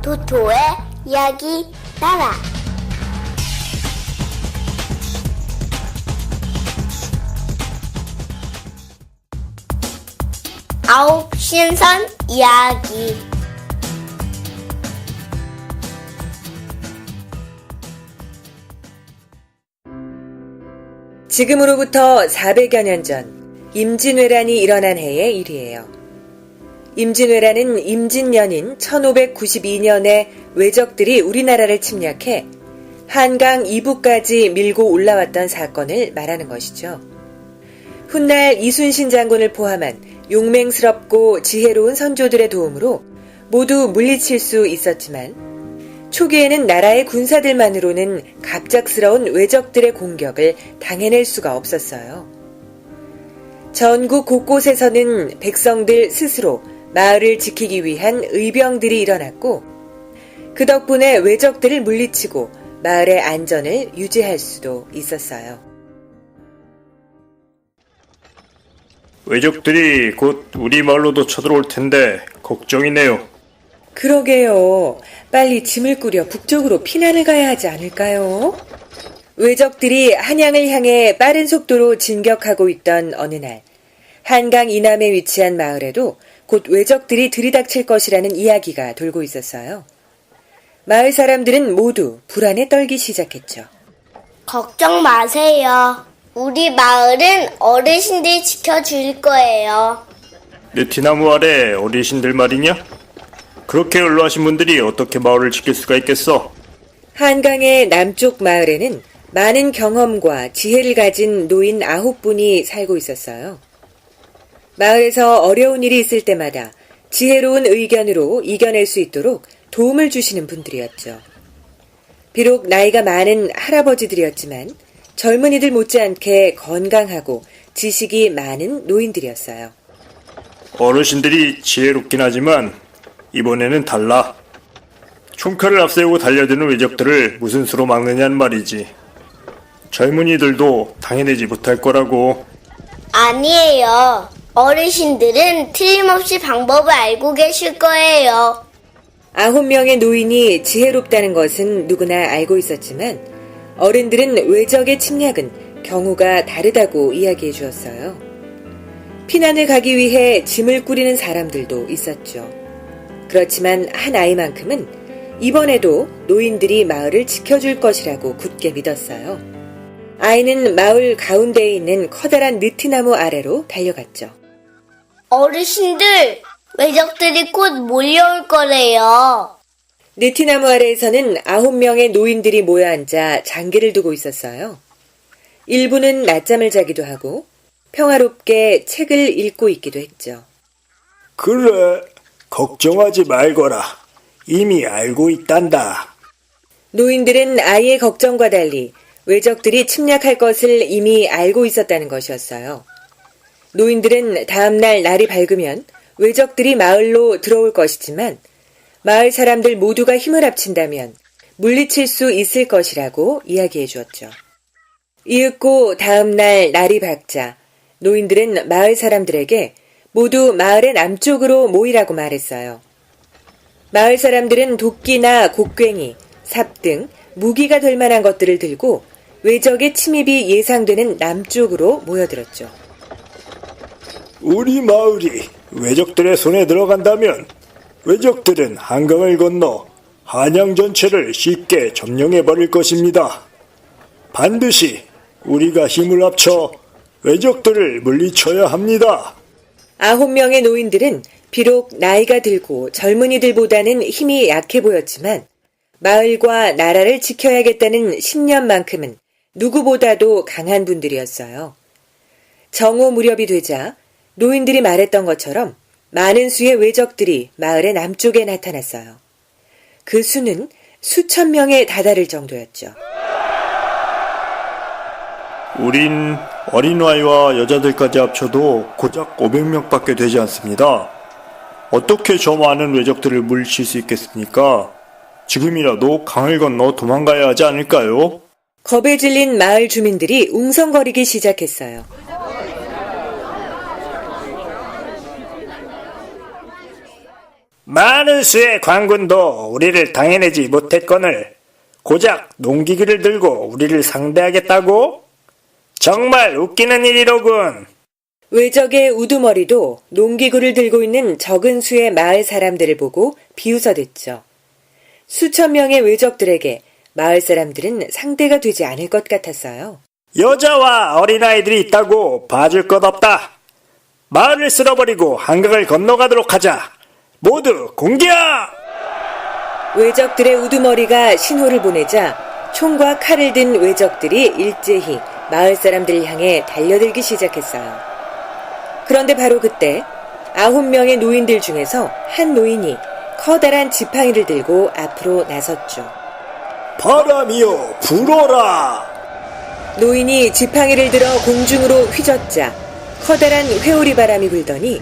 도토의 이야기 나라. 아홉 신선 이야기. 지금으로부터 400여 년 전 임진왜란이 일어난 해의 일이에요. 임진왜란은 임진년인 1592년에 왜적들이 우리나라를 침략해 한강 이북까지 밀고 올라왔던 사건을 말하는 것이죠. 훗날 이순신 장군을 포함한 용맹스럽고 지혜로운 선조들의 도움으로 모두 물리칠 수 있었지만 초기에는 나라의 군사들만으로는 갑작스러운 왜적들의 공격을 당해낼 수가 없었어요. 전국 곳곳에서는 백성들 스스로 마을을 지키기 위한 의병들이 일어났고 그 덕분에 왜적들을 물리치고 마을의 안전을 유지할 수도 있었어요. 왜적들이 곧 우리 마을로도 쳐들어올 텐데 걱정이네요. 그러게요. 빨리 짐을 꾸려 북쪽으로 피난을 가야 하지 않을까요? 왜적들이 한양을 향해 빠른 속도로 진격하고 있던 어느 날 한강 이남에 위치한 마을에도 곧 왜적들이 들이닥칠 것이라는 이야기가 돌고 있었어요. 마을 사람들은 모두 불안에 떨기 시작했죠. 걱정 마세요. 우리 마을은 어르신들이 지켜줄 거예요. 느티나무 아래 어르신들 말이냐? 그렇게 연로하신 분들이 어떻게 마을을 지킬 수가 있겠어? 한강의 남쪽 마을에는 많은 경험과 지혜를 가진 노인 9분이 살고 있었어요. 마을에서 어려운 일이 있을 때마다 지혜로운 의견으로 이겨낼 수 있도록 도움을 주시는 분들이었죠. 비록 나이가 많은 할아버지들이었지만 젊은이들 못지않게 건강하고 지식이 많은 노인들이었어요. 어르신들이 지혜롭긴 하지만 이번에는 달라. 총칼을 앞세우고 달려드는 왜적들을 무슨 수로 막느냐는 말이지. 젊은이들도 당해내지 못할 거라고. 아니에요. 어르신들은 틀림없이 방법을 알고 계실 거예요. 9명의 노인이 지혜롭다는 것은 누구나 알고 있었지만 어른들은 왜적의 침략은 경우가 다르다고 이야기해 주었어요. 피난을 가기 위해 짐을 꾸리는 사람들도 있었죠. 그렇지만 한 아이만큼은 이번에도 노인들이 마을을 지켜줄 것이라고 굳게 믿었어요. 아이는 마을 가운데에 있는 커다란 느티나무 아래로 달려갔죠. 어르신들, 왜적들이 곧 몰려올 거래요. 느티나무 아래에서는 9명의 노인들이 모여 앉아 장기를 두고 있었어요. 일부는 낮잠을 자기도 하고 평화롭게 책을 읽고 있기도 했죠. 그래, 걱정하지 말거라. 이미 알고 있단다. 노인들은 아이의 걱정과 달리 왜적들이 침략할 것을 이미 알고 있었다는 것이었어요. 노인들은 다음날 날이 밝으면 왜적들이 마을로 들어올 것이지만 마을 사람들 모두가 힘을 합친다면 물리칠 수 있을 것이라고 이야기해 주었죠. 이윽고 다음날 날이 밝자 노인들은 마을 사람들에게 모두 마을의 남쪽으로 모이라고 말했어요. 마을 사람들은 도끼나 곡괭이, 삽 등 무기가 될 만한 것들을 들고 왜적의 침입이 예상되는 남쪽으로 모여들었죠. 우리 마을이 왜적들의 손에 들어간다면 왜적들은 한강을 건너 한양 전체를 쉽게 점령해버릴 것입니다. 반드시 우리가 힘을 합쳐 왜적들을 물리쳐야 합니다. 9명의 노인들은 비록 나이가 들고 젊은이들보다는 힘이 약해 보였지만 마을과 나라를 지켜야겠다는 신념만큼은 누구보다도 강한 분들이었어요. 정오 무렵이 되자 노인들이 말했던 것처럼 많은 수의 왜적들이 마을의 남쪽에 나타났어요. 그 수는 수천 명에 다다를 정도였죠. 우린 어린아이와 여자들까지 합쳐도 고작 500명밖에 되지 않습니다. 어떻게 저 많은 왜적들을 물리칠 수 있겠습니까? 지금이라도 강을 건너 도망가야 하지 않을까요? 겁에 질린 마을 주민들이 웅성거리기 시작했어요. 많은 수의 관군도 우리를 당해내지 못했거늘 고작 농기구를 들고 우리를 상대하겠다고? 정말 웃기는 일이로군. 외적의 우두머리도 농기구를 들고 있는 적은 수의 마을 사람들을 보고 비웃어댔죠. 수천 명의 외적들에게 마을 사람들은 상대가 되지 않을 것 같았어요. 여자와 어린아이들이 있다고 봐줄 것 없다. 마을을 쓸어버리고 한강을 건너가도록 하자. 모두 공격! 외적들의 우두머리가 신호를 보내자 총과 칼을 든 외적들이 일제히 마을 사람들을 향해 달려들기 시작했어요. 그런데 바로 그때 9명의 노인들 중에서 한 노인이 커다란 지팡이를 들고 앞으로 나섰죠. 바람이여 불어라! 노인이 지팡이를 들어 공중으로 휘젓자 커다란 회오리 바람이 불더니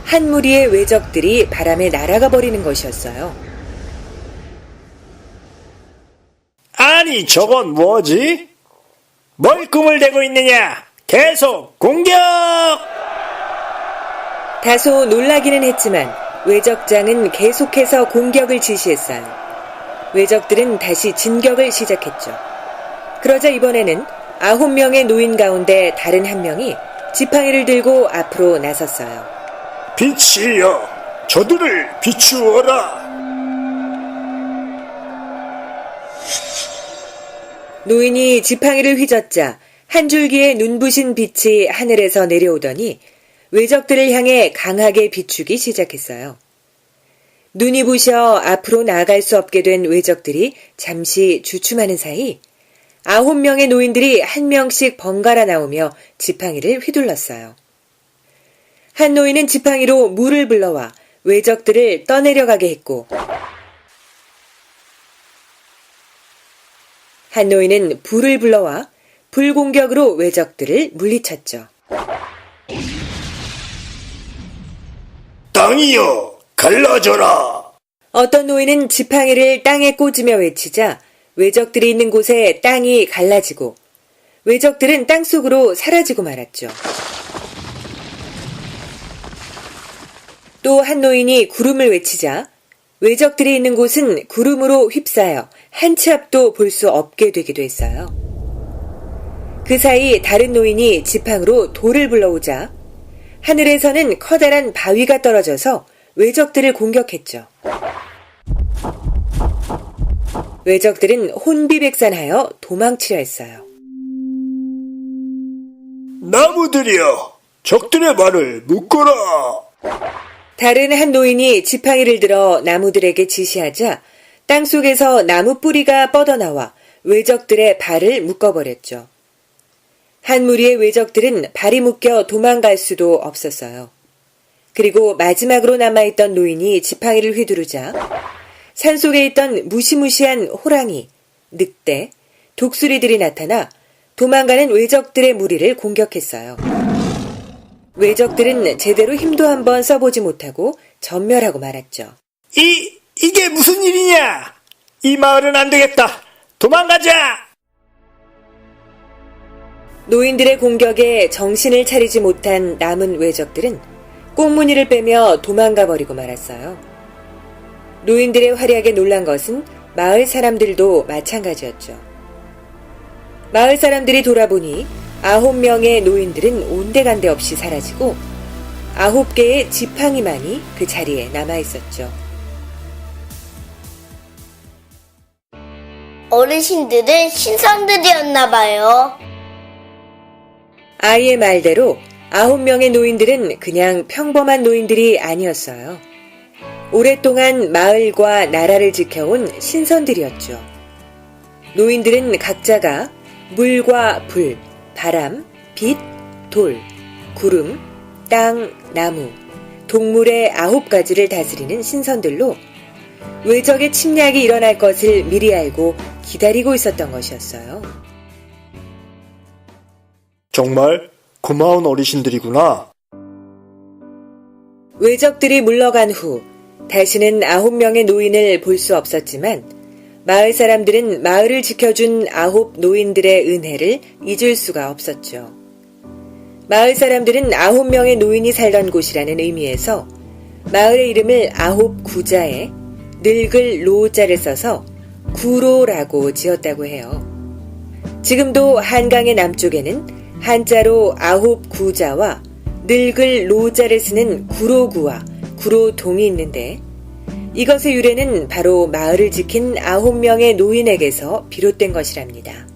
한 무리의 외적들이 바람에 날아가 버리는 것이었어요. 아니 저건 뭐지? 뭘 꿈을 대고 있느냐? 계속 공격! 다소 놀라기는 했지만 외적장은 계속해서 공격을 지시했어요. 외적들은 다시 진격을 시작했죠. 그러자 이번에는 9명의 노인 가운데 다른 한 명이 지팡이를 들고 앞으로 나섰어요. 빛이여, 저들을 비추어라! 노인이 지팡이를 휘젓자 한 줄기의 눈부신 빛이 하늘에서 내려오더니 외적들을 향해 강하게 비추기 시작했어요. 눈이 부셔 앞으로 나아갈 수 없게 된 외적들이 잠시 주춤하는 사이 9명의 노인들이 한 명씩 번갈아 나오며 지팡이를 휘둘렀어요. 한 노인은 지팡이로 물을 불러와 외적들을 떠내려가게 했고 한 노인은 불을 불러와 불공격으로 외적들을 물리쳤죠. 땅이여, 갈라져라! 어떤 노인은 지팡이를 땅에 꽂으며 외치자 외적들이 있는 곳에 땅이 갈라지고 외적들은 땅속으로 사라지고 말았죠. 또 한 노인이 구름을 외치자 외적들이 있는 곳은 구름으로 휩싸여 한 치 앞도 볼 수 없게 되기도 했어요. 그 사이 다른 노인이 지팡이로 돌을 불러오자 하늘에서는 커다란 바위가 떨어져서 외적들을 공격했죠. 외적들은 혼비백산하여 도망치려 했어요. 나무들이여, 적들의 말을 묶어라! 다른 한 노인이 지팡이를 들어 나무들에게 지시하자 땅속에서 나무 뿌리가 뻗어나와 외적들의 발을 묶어버렸죠. 한 무리의 외적들은 발이 묶여 도망갈 수도 없었어요. 그리고 마지막으로 남아있던 노인이 지팡이를 휘두르자 산속에 있던 무시무시한 호랑이, 늑대, 독수리들이 나타나 도망가는 외적들의 무리를 공격했어요. 외적들은 제대로 힘도 한번 써보지 못하고 전멸하고 말았죠. 이게 무슨 일이냐? 이 마을은 안 되겠다. 도망가자! 노인들의 공격에 정신을 차리지 못한 남은 외적들은 꽁무니를 빼며 도망가 버리고 말았어요. 노인들의 활약에 놀란 것은 마을 사람들도 마찬가지였죠. 마을 사람들이 돌아보니 9명의 노인들은 온데간데 없이 사라지고 9개의 지팡이만이 그 자리에 남아있었죠. 어르신들은 신선들이었나 봐요. 아이의 말대로 9명의 노인들은 그냥 평범한 노인들이 아니었어요. 오랫동안 마을과 나라를 지켜온 신선들이었죠. 노인들은 각자가 물과 불, 바람, 빛, 돌, 구름, 땅, 나무, 동물의 9가지를 다스리는 신선들로 외적의 침략이 일어날 것을 미리 알고 기다리고 있었던 것이었어요. 정말 고마운 어르신들이구나. 외적들이 물러간 후 다시는 9명의 노인을 볼 수 없었지만 마을 사람들은 마을을 지켜준 9 노인들의 은혜를 잊을 수가 없었죠. 마을 사람들은 9명의 노인이 살던 곳이라는 의미에서 마을의 이름을 아홉 구자에 늙을 로자를 써서 구로라고 지었다고 해요. 지금도 한강의 남쪽에는 한자로 아홉 구자와 늙을 로자를 쓰는 구로구와 구로동이 있는데 이것의 유래는 바로 마을을 지킨 9명의 노인에게서 비롯된 것이랍니다.